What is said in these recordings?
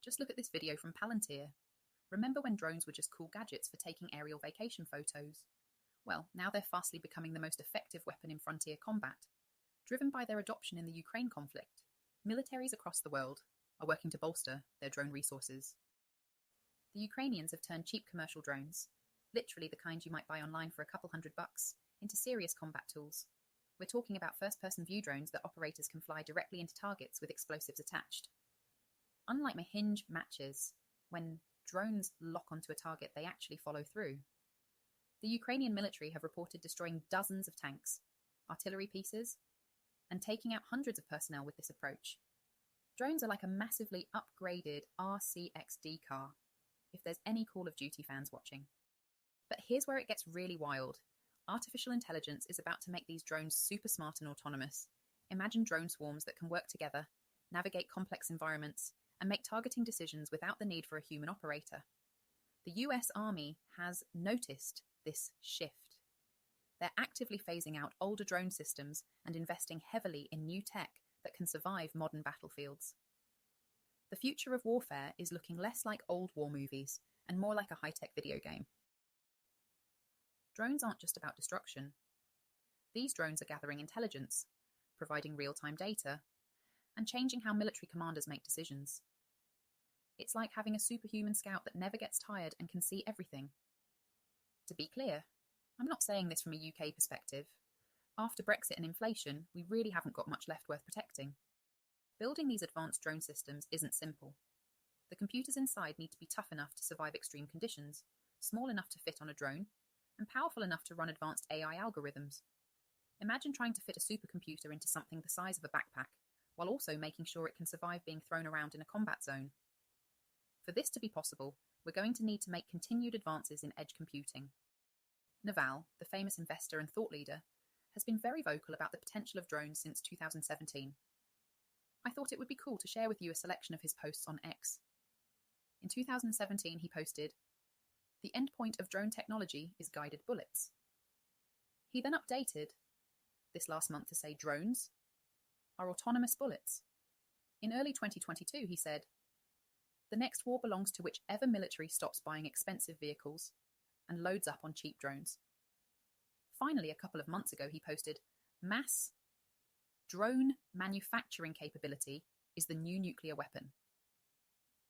Just look at this video from Palantir. Remember when drones were just cool gadgets for taking aerial vacation photos? Well, now they're fastly becoming the most effective weapon in frontier combat. Driven by their adoption in the Ukraine conflict, militaries across the world are working to bolster their drone resources. The Ukrainians have turned cheap commercial drones, literally the kind you might buy online for a couple $100, into serious combat tools. We're talking about first-person view drones that operators can fly directly into targets with explosives attached. Unlike Mahinj matches, when drones lock onto a target, they actually follow through. The Ukrainian military have reported destroying dozens of tanks, artillery pieces, and taking out hundreds of personnel with this approach. Drones are like a massively upgraded RCXD car, if there's any Call of Duty fans watching. But here's where it gets really wild. Artificial intelligence is about to make these drones super smart and autonomous. Imagine drone swarms that can work together, navigate complex environments, and make targeting decisions without the need for a human operator. The US Army has noticed this shift. They're actively phasing out older drone systems and investing heavily in new tech that can survive modern battlefields. The future of warfare is looking less like old war movies and more like a high-tech video game. Drones aren't just about destruction. These drones are gathering intelligence, providing real-time data, and changing how military commanders make decisions. It's like having a superhuman scout that never gets tired and can see everything. To be clear, I'm not saying this from a UK perspective. After Brexit and inflation, we really haven't got much left worth protecting. Building these advanced drone systems isn't simple. The computers inside need to be tough enough to survive extreme conditions, small enough to fit on a drone, and powerful enough to run advanced AI algorithms. Imagine trying to fit a supercomputer into something the size of a backpack, while also making sure it can survive being thrown around in a combat zone. For this to be possible, we're going to need to make continued advances in edge computing. Naval, the famous investor and thought leader, has been very vocal about the potential of drones since 2017. I thought it would be cool to share with you a selection of his posts on X. In 2017, he posted, "The endpoint of drone technology is guided bullets." He then updated this last month to say drones are autonomous bullets. In early 2022, he said, "The next war belongs to whichever military stops buying expensive vehicles and loads up on cheap drones." Finally, a couple of months ago, he posted, "Mass drone manufacturing capability is the new nuclear weapon."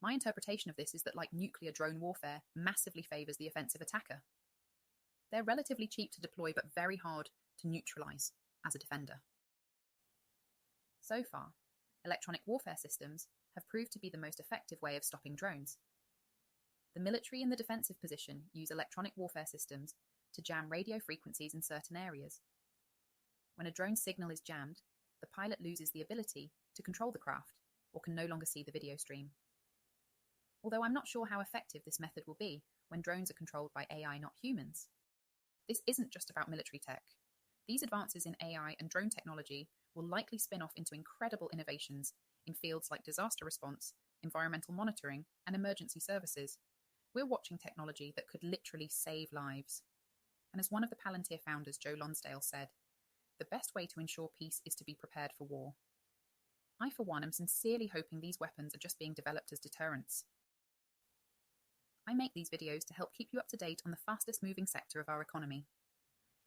My interpretation of this is that, like nuclear drone warfare, massively favours the offensive attacker. They're relatively cheap to deploy but very hard to neutralise as a defender. So far, electronic warfare systems have proved to be the most effective way of stopping drones. The military in the defensive position use electronic warfare systems to jam radio frequencies in certain areas. When a drone signal is jammed, the pilot loses the ability to control the craft or can no longer see the video stream. Although I'm not sure how effective this method will be when drones are controlled by AI, not humans. This isn't just about military tech. These advances in AI and drone technology will likely spin off into incredible innovations in fields like disaster response, environmental monitoring, and emergency services. We're watching technology that could literally save lives. And as one of the Palantir founders, Joe Lonsdale, said, "The best way to ensure peace is to be prepared for war." I, for one, am sincerely hoping these weapons are just being developed as deterrents. I make these videos to help keep you up to date on the fastest moving sector of our economy.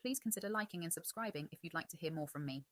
Please consider liking and subscribing if you'd like to hear more from me.